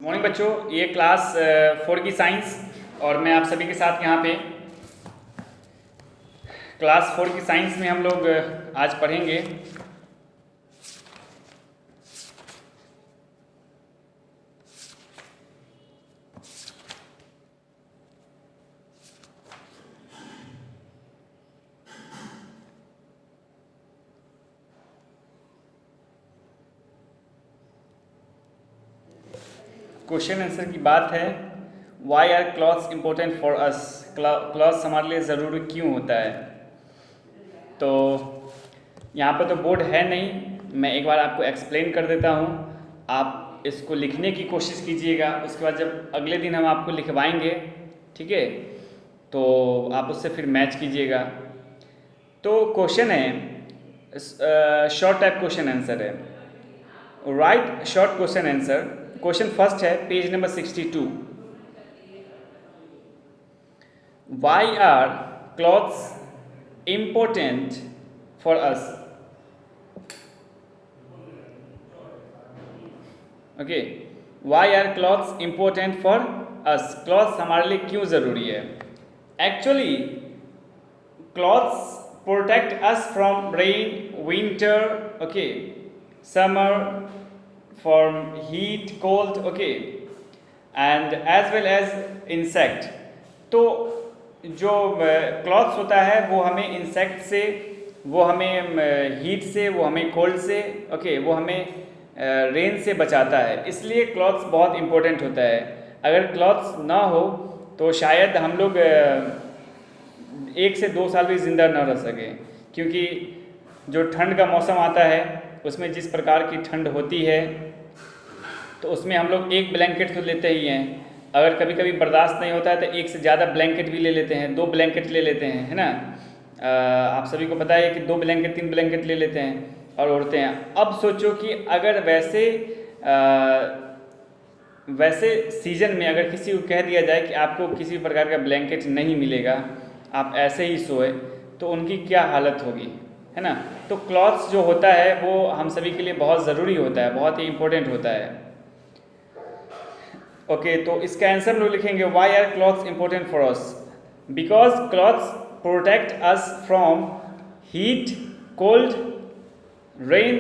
Morning बच्चों, ये class 4 की साइंस और मैं आप सभी के साथ यहाँ पे क्लास 4 की साइंस में हम लोग आज पढ़ेंगे क्वेश्चन आंसर की बात है। Why are clothes important for us, clothes हमारे लिए ज़रूरी क्यों होता है। तो यहाँ पर तो बोर्ड है नहीं, मैं एक बार आपको एक्सप्लेन कर देता हूँ। आप इसको लिखने की कोशिश कीजिएगा, उसके बाद जब अगले दिन हम आपको लिखवाएंगे, ठीक है, तो आप उससे फिर मैच कीजिएगा। तो क्वेश्चन है, शॉर्ट टाइप क्वेश्चन आंसर है, right short question answer. Question first है page number 62। Why are clothes important for us. Okay, why are clothes important for us, clothes हमारे लिए क्यों ज़रूरी है। Actually clothes protect us from rain, winter, okay, summer, from heat, cold, okay, and as well as insect। तो जो clothes होता है वो हमें इंसेक्ट से, वो हमें हीट से, वो हमें कोल्ड से, ओके, वो हमें रेन से बचाता है। इसलिए क्लॉथ्स बहुत इम्पोर्टेंट होता है। अगर क्लॉथ्स ना हो तो शायद हम लोग 1 से 2 साल भी ज़िंदा ना रह सकें, क्योंकि जो ठंड का मौसम आता है उसमें जिस प्रकार की ठंड होती है तो उसमें हम लोग एक ब्लैंकेट तो लेते ही हैं। अगर कभी कभी बर्दाश्त नहीं होता है तो एक से ज़्यादा ब्लैंकेट भी ले लेते हैं, 2 ब्लैंकेट ले लेते हैं, है ना। आप सभी को पता है कि 2 ब्लैंकेट 3 ब्लैंकेट ले लेते हैं और ओढ़ते हैं। अब सोचो कि अगर वैसे सीजन में अगर किसी को कह दिया जाए कि आपको किसी प्रकार का ब्लैंकेट नहीं मिलेगा, आप ऐसे ही सोए, तो उनकी क्या हालत होगी, है ना। तो क्लॉथ्स जो होता है वो हम सभी के लिए बहुत ज़रूरी होता है, बहुत ही इम्पोर्टेंट होता है। ओके, तो इसका आंसर हम लोग लिखेंगे why are clothes important for us, because clothes protect us from heat, cold, rain,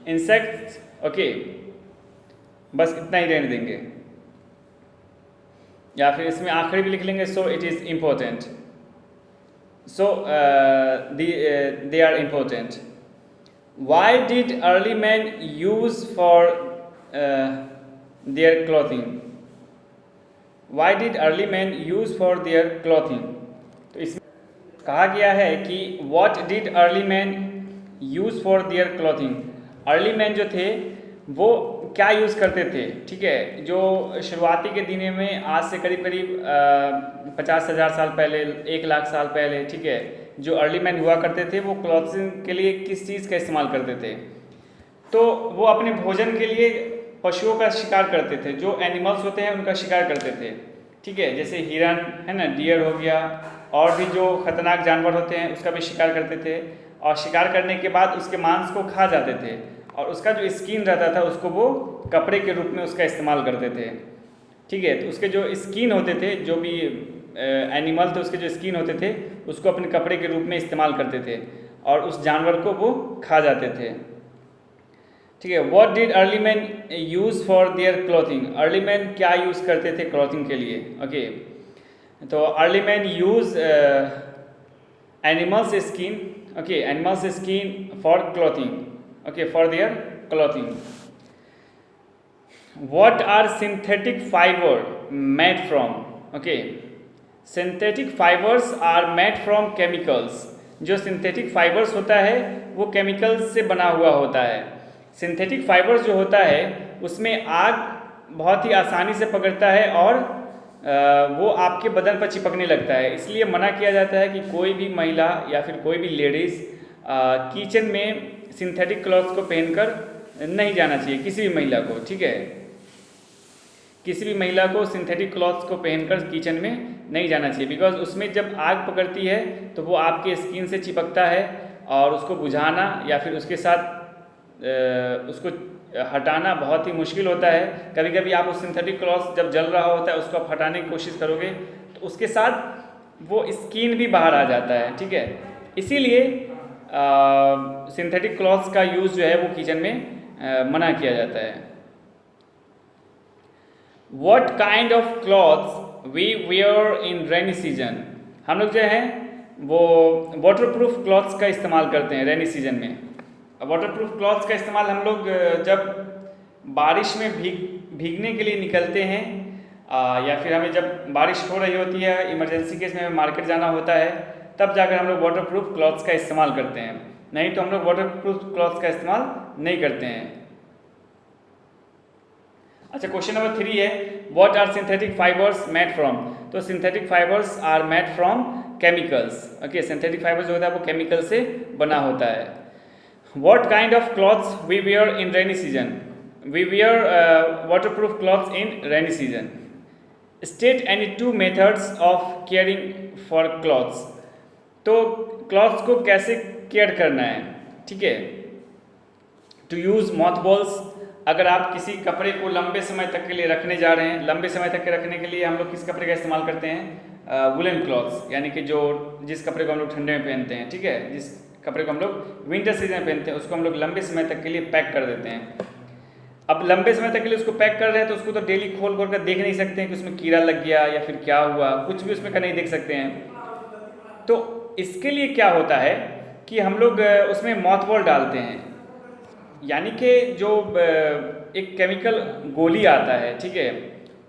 insects. Okay, बस इतना ही रहने देंगे, या फिर इसमें आखिरी भी लिख लेंगे so it is important, so they are important। Why did early men use for their clothing? Why did early men use for their clothing? तो इसमें कहा गया है कि what did early men use for their clothing। early men जो थे वो क्या यूज़ करते थे, ठीक है। जो शुरुआती के दिनों में, आज से करीब करीब 50,000 साल पहले, 1 लाख साल पहले, ठीक है, जो अर्ली मैन हुआ करते थे वो क्लॉथिंग के लिए किस चीज़ का इस्तेमाल करते थे। तो वो अपने भोजन के लिए पशुओं का शिकार करते थे, जो एनिमल्स होते हैं उनका शिकार करते थे, ठीक है, जैसे हिरन है ना, डियर हो गया, और भी जो खतरनाक जानवर होते हैं उसका भी शिकार करते थे। और शिकार करने के बाद उसके मांस को खा जाते थे, और उसका जो स्किन रहता था उसको वो कपड़े के रूप में उसका इस्तेमाल करते थे, ठीक है। तो उसके जो स्किन होते थे, जो भी एनिमल थे उसके जो स्किन होते थे उसको अपने कपड़े के रूप में इस्तेमाल करते थे और उस जानवर को वो खा जाते थे, ठीक है। What did early man use for their clothing, early man क्या यूज़ करते थे क्लॉथिंग के लिए। ओके, तो early man use animals skin, okay, animals skin for clothing, okay, for their clothing। what are synthetic fiber made from? okay, synthetic fibers are made from chemicals। जो synthetic fibers होता है वो chemicals से बना हुआ होता है। synthetic fibers जो होता है उसमें आग बहुत ही आसानी से पकड़ता है और वो आपके बदन पर चिपकने लगता है। इसलिए मना किया जाता है कि कोई भी महिला या फिर कोई भी लेडीज़ किचन में सिंथेटिक क्लॉथ्स को पहनकर नहीं जाना चाहिए, किसी भी महिला को, ठीक है, किसी भी महिला को सिंथेटिक क्लॉथ्स को पहनकर किचन में नहीं जाना चाहिए, बिकॉज उसमें जब आग पकड़ती है तो वो आपके स्किन से चिपकता है और उसको बुझाना या फिर उसके साथ उसको हटाना बहुत ही मुश्किल होता है। कभी कभी आप उस सिंथेटिक क्लॉथ जब जल रहा होता है उसको आप हटाने की कोशिश करोगे तो उसके साथ वो स्किन भी बाहर आ जाता है, ठीक है। इसीलिए सिंथेटिक क्लॉथ्स का यूज़ जो है वो किचन में मना किया जाता है। What kind of clothes we wear in rainy season? हम लोग जो है वो वाटरप्रूफ क्लॉथ्स का इस्तेमाल करते हैं रेनी सीजन में। वाटरप्रूफ क्लॉथ्स का इस्तेमाल हम लोग जब बारिश में भीगने के लिए निकलते हैं या फिर हमें जब बारिश हो रही होती है, इमरजेंसी केस में हमें मार्केट जाना होता है, तब जाकर हम लोग वाटरप्रूफ क्लॉथ्स का इस्तेमाल करते हैं। नहीं तो हम लोग वाटरप्रूफ क्लॉथ्स का इस्तेमाल नहीं करते हैं। अच्छा, क्वेश्चन नंबर 3 है what are synthetic fibres made from. तो synthetic fibres are made from chemicals. Okay, synthetic fibre जो होता है वो केमिकल से बना होता है। What kind of clothes we wear in rainy season? We wear waterproof clothes in rainy season. State any 2 methods of caring for clothes. तो clothes को कैसे केयर करना है, ठीक है। टू यूज़ मॉथबॉल्स, अगर आप किसी कपड़े को लंबे समय तक के लिए रखने जा रहे हैं, लंबे समय तक के रखने के लिए हम लोग किस कपड़े का इस्तेमाल करते हैं? वुलन क्लॉथ्स, यानी कि जिस कपड़े को हम लोग ठंडे में पहनते हैं, ठीक है, जिस कपड़े को हम लोग विंटर सीजन में पहनते हैं उसको हम लोग लंबे समय तक के लिए पैक कर देते हैं। अब लंबे समय तक के लिए उसको पैक कर रहे हैं तो उसको तो डेली खोल खोल कर देख नहीं सकते हैं कि उसमें कीड़ा लग गया या फिर क्या हुआ, कुछ भी उसमें का नहीं देख सकते हैं। तो इसके लिए क्या होता है कि हम लोग उसमें मॉथबॉल डालते हैं, यानी कि जो एक केमिकल गोली आता है, ठीक है,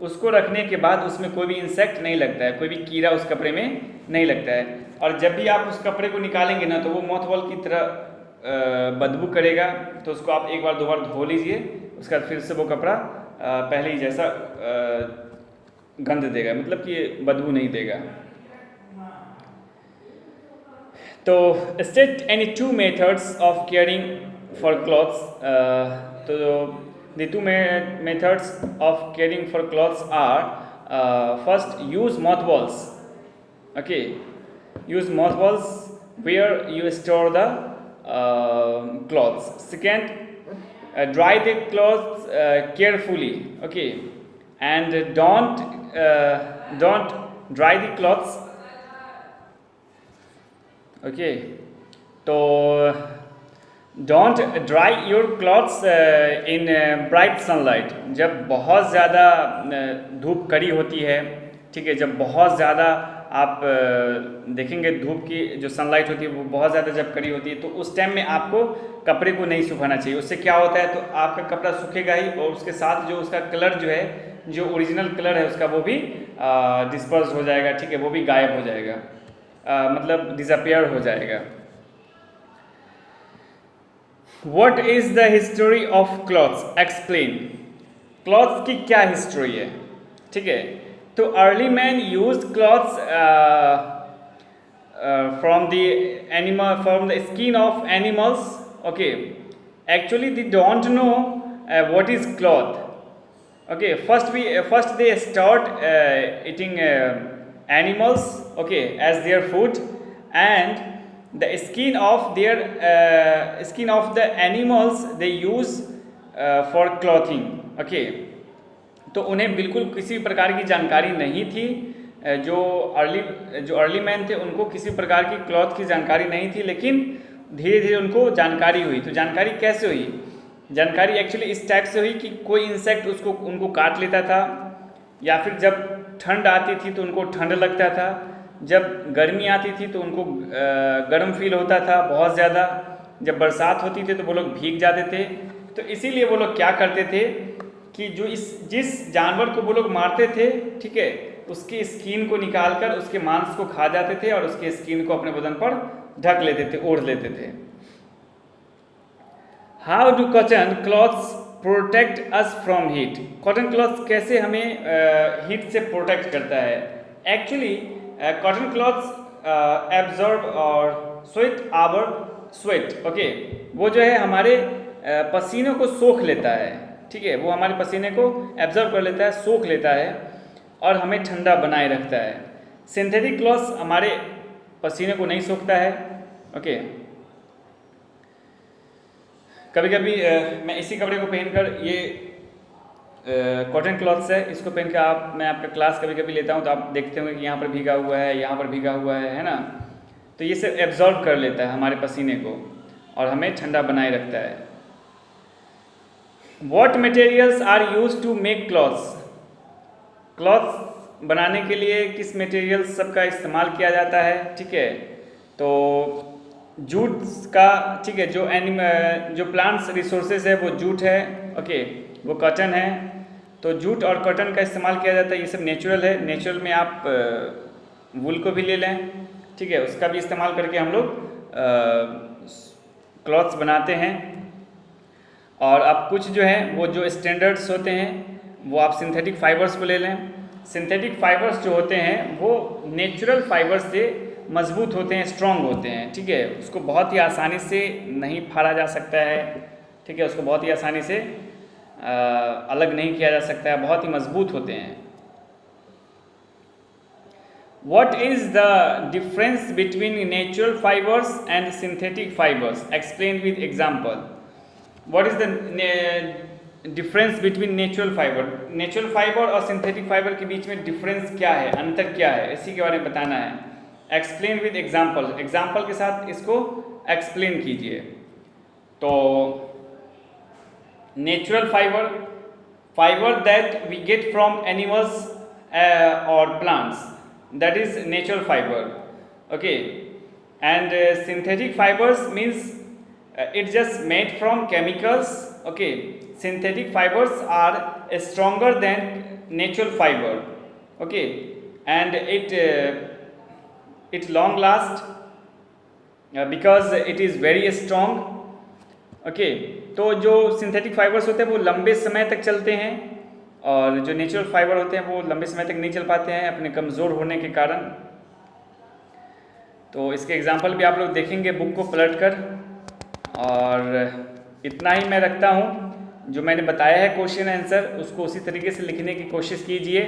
उसको रखने के बाद उसमें कोई भी इंसेक्ट नहीं लगता है, कोई भी कीड़ा उस कपड़े में नहीं लगता है। और जब भी आप उस कपड़े को निकालेंगे ना तो वो मॉथबॉल की तरह बदबू करेगा, तो उसको आप एक बार 2 बार धो लीजिए, उसके बाद फिर से वो कपड़ा पहले ही जैसा गंध देगा, मतलब कि बदबू नहीं देगा। तो state any 2 methods of caring for clothes. So the 2 methods of caring for clothes are first, use mothballs. Okay, use mothballs where you store the clothes. Second, dry the clothes carefully. Okay, and don't dry the clothes. Okay, तो don't dry your clothes in bright sunlight. जब बहुत ज़्यादा धूप कड़ी होती है, ठीक है, जब बहुत ज़्यादा आप देखेंगे धूप की जो सनलाइट होती है वो बहुत ज़्यादा जब कड़ी होती है तो उस टाइम में आपको कपड़े को नहीं सुखाना चाहिए। उससे क्या होता है, तो आपका कपड़ा सूखेगा ही और उसके साथ जो उसका कलर जो है, जो ओरिजिनल कलर है उसका वो भी डिस्पर्स हो जाएगा, ठीक है, वो भी गायब हो जाएगा, मतलब डिसअपियर हो जाएगा। What is the history of clothes? Explain. Clothes की क्या हिस्ट्री है, ठीक है। तो early man use clothes from the skin of animals. Okay, actually they don't know what is cloth. Okay, first they start eating animals, okay, as their food, and the skin of the animals they use for clothing. Okay, तो उन्हें बिल्कुल किसी प्रकार की जानकारी नहीं थी। जो अर्ली मैन थे उनको किसी प्रकार की क्लॉथ की जानकारी नहीं थी, लेकिन धीरे धीरे उनको जानकारी हुई। तो जानकारी कैसे हुई? जानकारी एक्चुअली इस टाइप से हुई कि कोई इंसेक्ट उनको काट लेता था, या फिर जब ठंड आती थी तो उनको ठंड लगता था, जब गर्मी आती थी तो उनको गर्म फील होता था बहुत ज़्यादा, जब बरसात होती थी तो वो लोग भीग जाते थे। तो इसीलिए वो लोग क्या करते थे कि जिस जानवर को वो लोग मारते थे, ठीक है, उसकी स्किन को निकालकर उसके मांस को खा जाते थे और उसके स्किन को अपने बदन पर ढक लेते थे, ओढ़ लेते थे। How do cotton clothes protect us from heat? Cotton clothes कैसे हमें हीट से प्रोटेक्ट करता है? एक्चुअली कॉटन क्लॉथ्स एब्जॉर्ब और स्वेट आवर स्वेट। ओके, वो जो है हमारे पसीने को सोख लेता है, ठीक है, वो हमारे पसीने को एब्जॉर्ब कर लेता है, सोख लेता है और हमें ठंडा बनाए रखता है। सिंथेटिक क्लॉथ्स हमारे पसीने को नहीं सोखता है। ओके, कभी कभी मैं इसी कपड़े को पहनकर, ये कॉटन क्लॉथ्स है, इसको पहन के मैं आपका क्लास कभी कभी लेता हूँ तो आप देखते होंगे कि यहाँ पर भीगा हुआ है, यहाँ पर भीगा हुआ है ना। तो ये सब एब्जॉर्ब कर लेता है हमारे पसीने को और हमें ठंडा बनाए रखता है। What materials are used to make cloths? Clothes बनाने के लिए किस मटेरियल्स सबका इस्तेमाल किया जाता है, ठीक है। तो जूट का, ठीक है, जो प्लांट्स रिसोर्सेज है वो जूट है, ओके, वो कॉटन है। तो जूट और कॉटन का इस्तेमाल किया जाता है, ये सब नेचुरल है। नेचुरल में आप वूल को भी ले लें, ठीक है, उसका भी इस्तेमाल करके हम लोग क्लॉथ्स बनाते हैं। और अब कुछ जो है वो जो स्टैंडर्ड्स होते हैं वो आप सिंथेटिक फाइबर्स को ले लें। सिंथेटिक फाइबर्स जो होते हैं वो नेचुरल फाइबर्स से मजबूत होते हैं, स्ट्रॉन्ग होते हैं, ठीक है। उसको बहुत ही आसानी से नहीं फाड़ा जा सकता है, ठीक है, उसको बहुत ही आसानी से अलग नहीं किया जा सकता है, बहुत ही मजबूत होते हैं। What is the difference between natural fibers and synthetic fibers? Explain with example. What is the difference between natural fiber? Natural fiber और synthetic fiber के बीच में difference क्या है, अंतर क्या है, इसी के बारे में बताना है। Explain with example. Example के साथ इसको explain कीजिए। तो natural fiber, fiber that we get from animals or plants, that is natural fiber, okay. And synthetic fibers means it's just made from chemicals, okay. Synthetic fibers are stronger than natural fiber, okay, and it long last because it is very strong, okay. तो जो synthetic fibres होते हैं वो लंबे समय तक चलते हैं और जो नेचुरल फाइबर होते हैं वो लंबे समय तक नहीं चल पाते हैं अपने कमज़ोर होने के कारण। तो इसके एग्जांपल भी आप लोग देखेंगे बुक को पलट कर। और इतना ही मैं रखता हूँ, जो मैंने बताया है क्वेश्चन आंसर उसको उसी तरीके से लिखने की कोशिश कीजिए।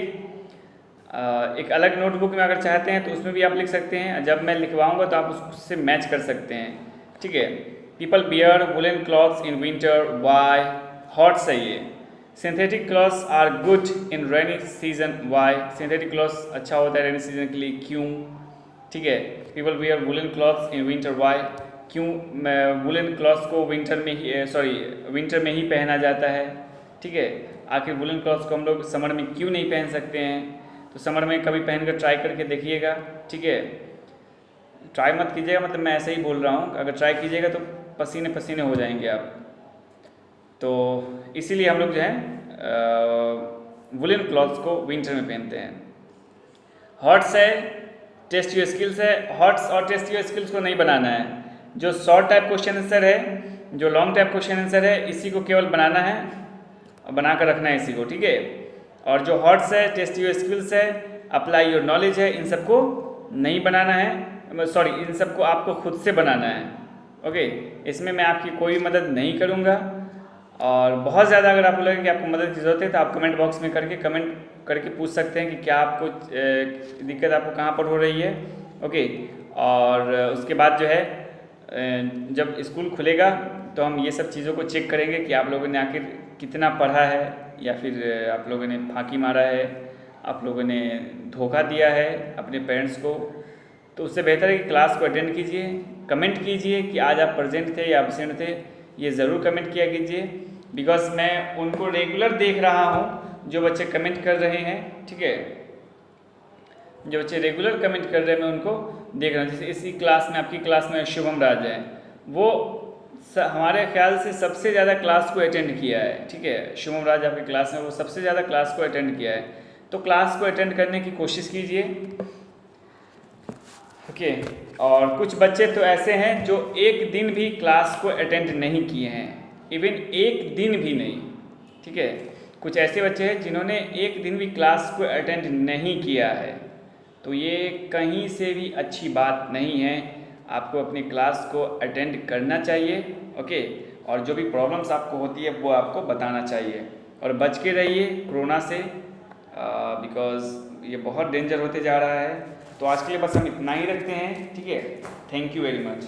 एक अलग नोटबुक में अगर चाहते हैं तो उसमें भी आप लिख सकते हैं, जब मैं लिखवाऊँगा तो आप उससे मैच कर सकते हैं, ठीक है। People bear woollen clothes in winter, why, hot सही है। Synthetic clothes are good in rainy season, why, synthetic clothes अच्छा होता है रेनी सीजन के लिए, क्यों, ठीक है। People wear woollen clothes in winter, why, क्यों वुलन क्लॉथ्स को विंटर में ही पहना जाता है, ठीक है। आखिर वुलन क्लॉथ्स को हम लोग समर में क्यों नहीं पहन सकते हैं, तो समर में कभी पहन कर ट्राई करके देखिएगा, ठीक है। ट्राई मत कीजिएगा, मतलब मैं ऐसे ही बोल रहा हूँ, अगर ट्राई कीजिएगा तो पसीने पसीने हो जाएंगे आप। तो इसीलिए हम लोग जो है वुलन क्लॉथ्स को विंटर में पहनते हैं। हॉट्स है, टेस्ट योर स्किल्स है, हॉट्स और टेस्ट योर स्किल्स को नहीं बनाना है। जो शॉर्ट टाइप क्वेश्चन आंसर है, जो लॉन्ग टाइप क्वेश्चन आंसर है, इसी को केवल बनाना है और बना कर रखना है इसी को, ठीक है। और जो हॉट्स है, टेस्ट योर स्किल्स है, अप्लाई योर नॉलेज है, इन सबको नहीं बनाना है, सॉरी, इन सबको आपको खुद से बनाना है, ओके। इसमें मैं आपकी कोई मदद नहीं करूँगा। और बहुत ज़्यादा अगर आपको लगे कि आपको मदद की ज़रूरत है तो आप कमेंट बॉक्स में कमेंट करके पूछ सकते हैं कि क्या आपको दिक्कत आपको कहाँ पर हो रही है, ओके। और उसके बाद जो है जब स्कूल खुलेगा तो हम ये सब चीज़ों को चेक करेंगे कि आप लोगों ने आखिर कितना पढ़ा है, या फिर आप लोगों ने फांकी मारा है, आप लोगों ने धोखा दिया है अपने पेरेंट्स को। तो उससे बेहतर है कि क्लास को अटेंड कीजिए, कमेंट कीजिए कि आज आप प्रेजेंट थे या एब्सेंट थे, ये ज़रूर कमेंट किया कीजिए। बिकॉज मैं उनको रेगुलर देख रहा हूँ जो बच्चे कमेंट कर रहे हैं, ठीक है। जो बच्चे रेगुलर कमेंट कर रहे हैं मैं उनको देख रहा हूँ। जैसे इसी क्लास में, आपकी क्लास में शुभम राज है, वो हमारे ख्याल से सबसे ज़्यादा क्लास को अटेंड किया है, ठीक है। शुभम राज आपकी क्लास में वो सबसे ज़्यादा क्लास को अटेंड किया है। तो क्लास को अटेंड करने की कोशिश कीजिए, ओके। और कुछ बच्चे तो ऐसे हैं जो एक दिन भी क्लास को अटेंड नहीं किए हैं, इवन एक दिन भी नहीं, ठीक है। कुछ ऐसे बच्चे हैं जिन्होंने एक दिन भी क्लास को अटेंड नहीं किया है। तो ये कहीं से भी अच्छी बात नहीं है, आपको अपनी क्लास को अटेंड करना चाहिए, ओके। और जो भी प्रॉब्लम्स आपको होती है वो आपको बताना चाहिए। और बच के रहिए कोरोना से, बिकॉज ये बहुत डेंजर होते जा रहा है। तो आज के लिए बस हम इतना ही रखते हैं, ठीक है। Thank you very much.